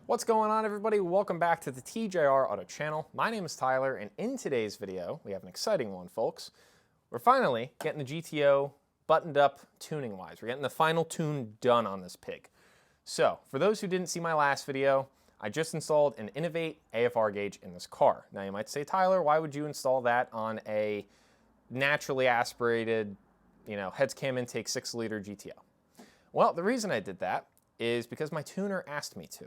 What's going on, everybody? Welcome back to the TJR Auto channel. My name is Tyler, and in today's video, we have an exciting one, folks. We're finally getting the GTO buttoned up tuning-wise. We're getting the final tune done on this pig. So, for those who didn't see my last video, I just installed an Innovate AFR gauge in this car. Now, you might say, Tyler, why would you install that on a naturally aspirated, heads cam intake 6-liter GTO? Well, the reason I did that is because my tuner asked me to.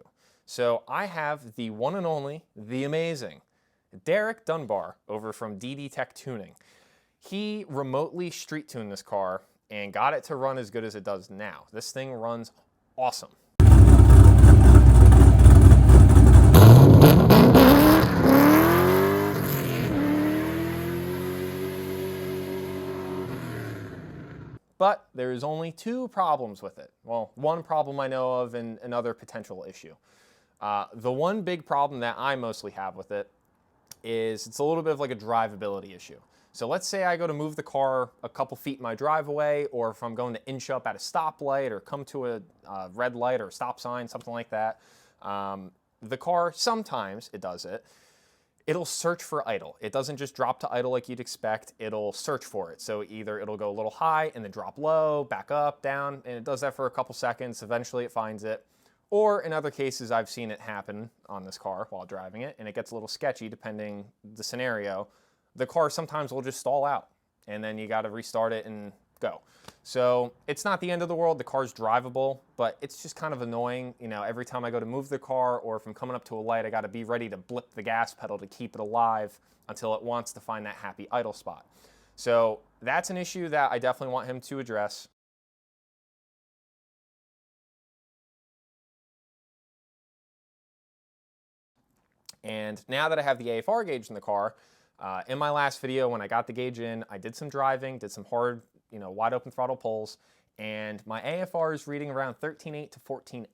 So I have the one and only, the amazing, Derek Dunbar over from DDTech Tuning. He remotely street tuned this car and got it to run as good as it does now. This thing runs awesome. But there's only two problems with it. Well, one problem I know of and another potential issue. The one big problem that I mostly have with it is it's a little bit of like a drivability issue. So let's say I go to move the car a couple feet in my driveway, or if I'm going to inch up at a stoplight or come to a red light or a stop sign, something like that. The car, sometimes it does it. It'll search for idle. It doesn't just drop to idle like you'd expect. It'll search for it. So either it'll go a little high and then drop low, back up, down, and it does that for a couple seconds. Eventually it finds it. Or in other cases, I've seen it happen on this car while driving it, and it gets a little sketchy depending the scenario. The car sometimes will just stall out, and then you got to restart it and go. So it's not the end of the world. The car's drivable, but it's just kind of annoying. Every time I go to move the car, or if I'm coming up to a light, I got to be ready to blip the gas pedal to keep it alive until it wants to find that happy idle spot. So that's an issue that I definitely want him to address. And now that I have the AFR gauge in the car, in my last video when I got the gauge in, I did some driving, did some hard, wide open throttle pulls, and my AFR is reading around 13.8 to 14.0.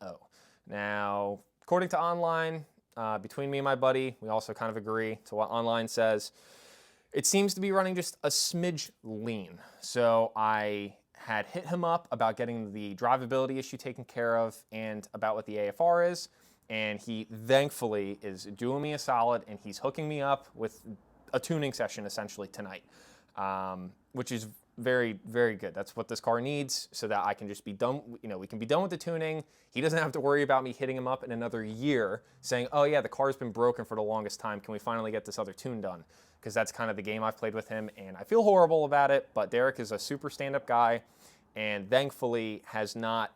Now, according to online, between me and my buddy, we also kind of agree to what online says. It seems to be running just a smidge lean. So I had hit him up about getting the drivability issue taken care of and about what the AFR is. And he thankfully is doing me a solid, and he's hooking me up with a tuning session essentially tonight, which is very, very good. That's what this car needs, so that I can just be done. We can be done with the tuning. He doesn't have to worry about me hitting him up in another year saying, oh yeah, the car's been broken for the longest time. Can we finally get this other tune done? Because that's kind of the game I've played with him, and I feel horrible about it, but Derek is a super stand-up guy, and thankfully has not,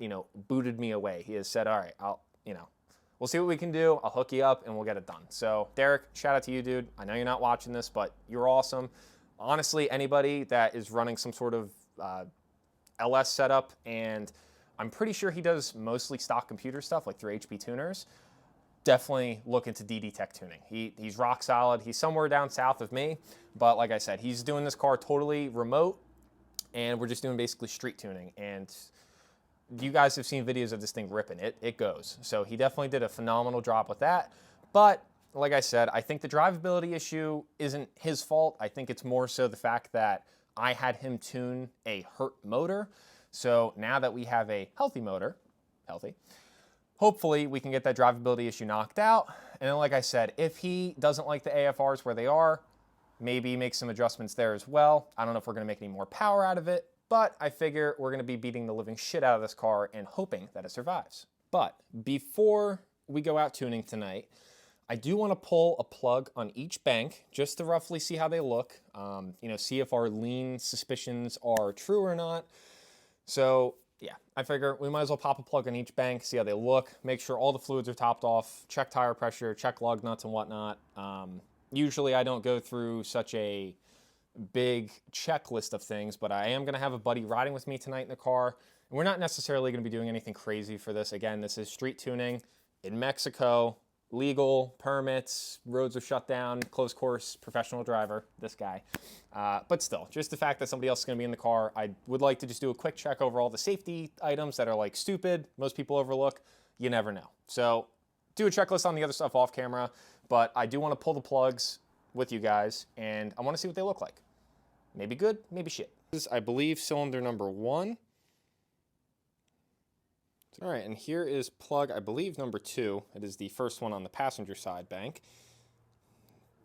booted me away. He has said, all right, we'll see what we can do. I'll hook you up and we'll get it done. So Derek, shout out to you, dude. I know you're not watching this, but you're awesome. Honestly, anybody that is running some sort of LS setup, and I'm pretty sure he does mostly stock computer stuff like through HP tuners, definitely look into DDTech Tuning. He's rock solid. He's somewhere down south of me, but like I said, he's doing this car totally remote, and we're just doing basically street tuning. And you guys have seen videos of this thing ripping. It goes. So he definitely did a phenomenal job with that. But like I said, I think the drivability issue isn't his fault. I think it's more so the fact that I had him tune a hurt motor. So now that we have a healthy motor, hopefully we can get that drivability issue knocked out. And then like I said, if he doesn't like the AFRs where they are, maybe make some adjustments there as well. I don't know if we're going to make any more power out of it, but I figure we're going to be beating the living shit out of this car and hoping that it survives. But before we go out tuning tonight, I do want to pull a plug on each bank just to roughly see how they look, see if our lean suspicions are true or not. So yeah, I figure we might as well pop a plug on each bank, see how they look, make sure all the fluids are topped off, check tire pressure, check lug nuts and whatnot. Usually I don't go through such a big checklist of things, but I am going to have a buddy riding with me tonight in the car, and we're not necessarily going to be doing anything crazy for this. Again, this is street tuning in Mexico, legal, permits, roads are shut down, closed course, professional driver, this guy. But still, just the fact that somebody else is going to be in the car, I would like to just do a quick check over all the safety items that are like stupid, most people overlook. You never know. So do a checklist on the other stuff off camera, but I do want to pull the plugs with you guys, and I want to see what they look like. Maybe good, maybe shit. This is, I believe, cylinder number 1. All right, and here is plug, I believe, number 2. It is the first one on the passenger side bank.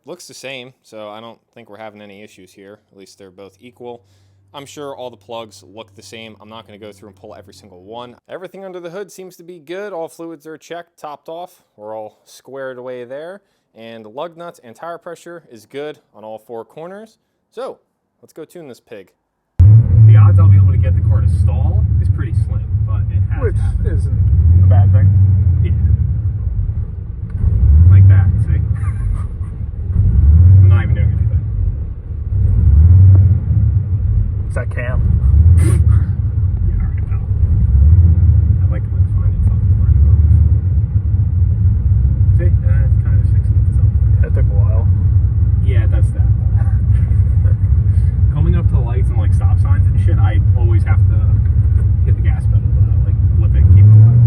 Looks the same, so I don't think we're having any issues here. At least they're both equal. I'm sure all the plugs look the same. I'm not going to go through and pull every single one. Everything under the hood seems to be good. All fluids are checked, topped off. We're all squared away there. And the lug nuts and tire pressure is good on all 4 corners. So let's go tune this pig. The odds I'll be able to get the car to stall is pretty slim, but it has Which happened. isn't a bad thing. Yeah. Like that, see? I'm not even doing anything. It's that cam. Yeah, I already know. I like to let it find itself before it moves. See? It's kind of fixing itself. Yeah, it took a while. Yeah, that's that. Coming up to the lights and like stop signs and shit, I always have to hit the gas pedal, like flip it and keep it alive.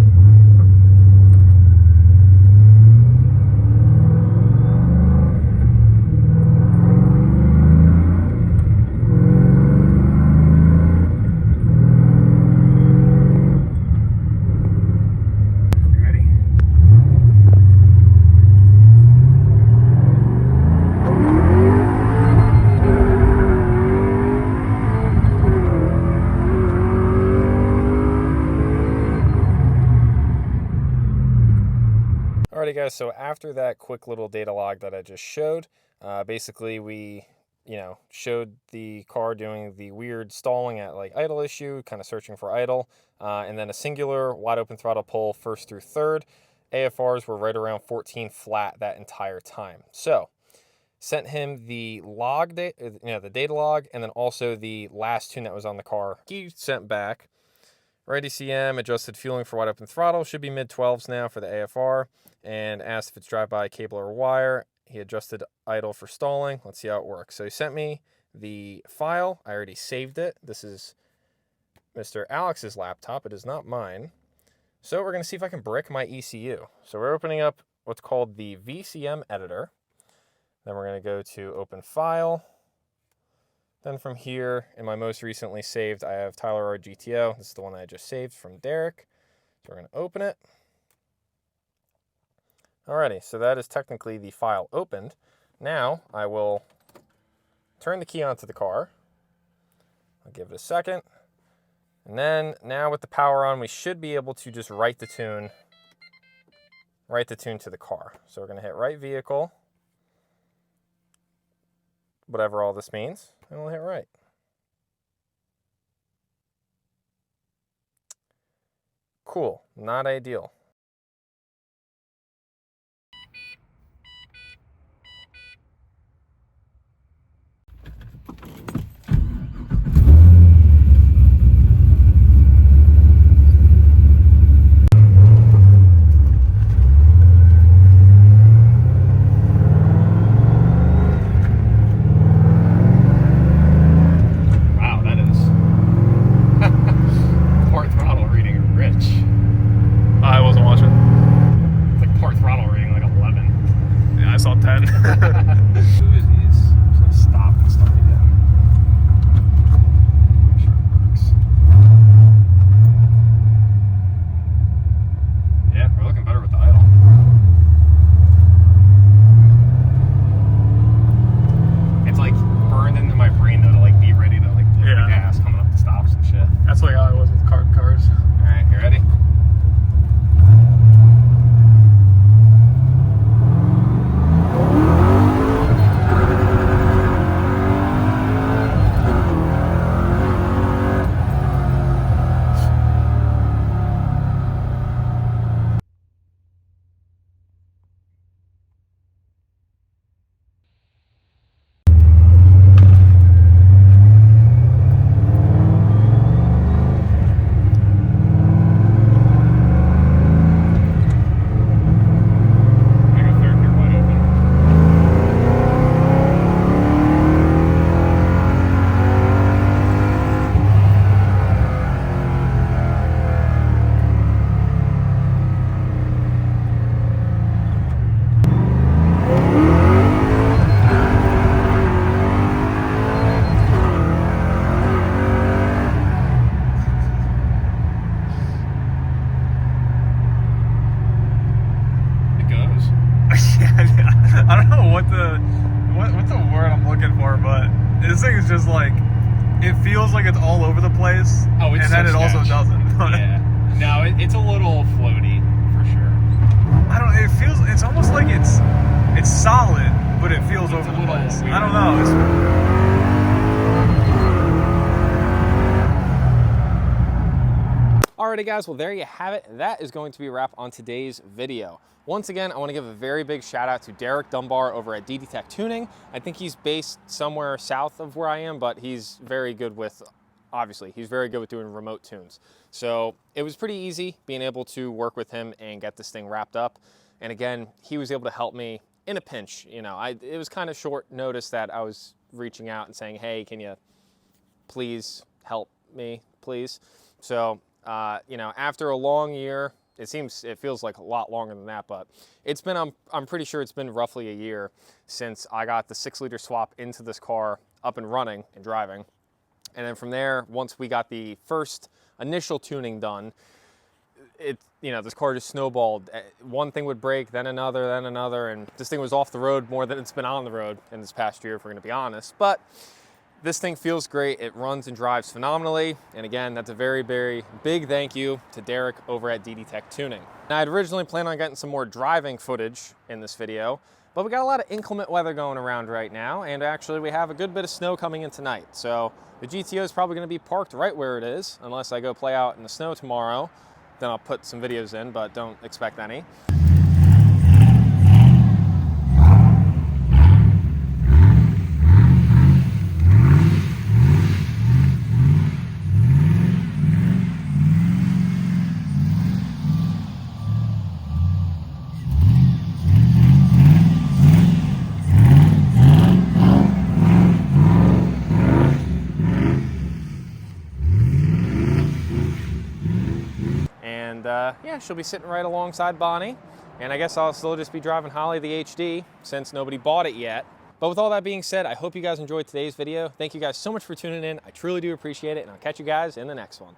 Alrighty guys, so after that quick little data log that I just showed, basically we, showed the car doing the weird stalling at like idle issue, kind of searching for idle, and then a singular wide open throttle pull first through third. AFRs were right around 14 flat that entire time. So sent him the log, the data log, and then also the last tune that was on the car. He sent back right ECM, adjusted fueling for wide open throttle, should be mid-12s now for the AFR, and asked if it's drive-by cable or wire. He adjusted idle for stalling. Let's see how it works. So he sent me the file. I already saved it. This is Mr. Alex's laptop. It is not mine. So we're going to see if I can brick my ECU. So we're opening up what's called the VCM editor. Then we're going to go to open file. Then from here, in my most recently saved, I have Tyler R GTO. This is the one that I just saved from Derek. So we're going to open it. Alrighty, so that is technically the file opened. Now I will turn the key onto the car. I'll give it a second. And then now with the power on, we should be able to just write the tune to the car. So we're going to hit write vehicle, whatever all this means, and we'll hit write. Cool, not ideal. what's the word I'm looking for, but this thing is just like, it feels like it's all over the place. Oh, it's and then it also doesn't. Yeah. No, it's a little floaty for sure. I don't. It feels. It's almost like it's solid, but it feels over the place. Weird. I don't know. Alrighty guys, well there you have it. That is going to be a wrap on today's video. Once again, I want to give a very big shout out to Derek Dunbar over at DDTech Tuning. I think he's based somewhere south of where I am, but he's very good with, obviously, he's very good with doing remote tunes. So it was pretty easy being able to work with him and get this thing wrapped up. And again, he was able to help me in a pinch. You know, it was kind of short notice that I was reaching out and saying, hey, can you please help me, please? So, you know, after a long year, it feels like a lot longer than that, but it's been, I'm pretty sure it's been roughly a year since I got the 6-liter swap into this car up and running and driving. And then from there, once we got the first initial tuning done, you know, this car just snowballed. One thing would break, then another, and this thing was off the road more than it's been on the road in this past year, if we're gonna be honest. But this thing feels great. It runs and drives phenomenally. And again, that's a very, very big thank you to Derek over at DDTech Tuning. Now, I'd originally planned on getting some more driving footage in this video, but we got a lot of inclement weather going around right now. And actually we have a good bit of snow coming in tonight. So the GTO is probably gonna be parked right where it is, unless I go play out in the snow tomorrow. Then I'll put some videos in, but don't expect any. Yeah, she'll be sitting right alongside Bonnie. And I guess I'll still just be driving Holly the HD since nobody bought it yet. But with all that being said, I hope you guys enjoyed today's video. Thank you guys so much for tuning in. I truly do appreciate it, and I'll catch you guys in the next one.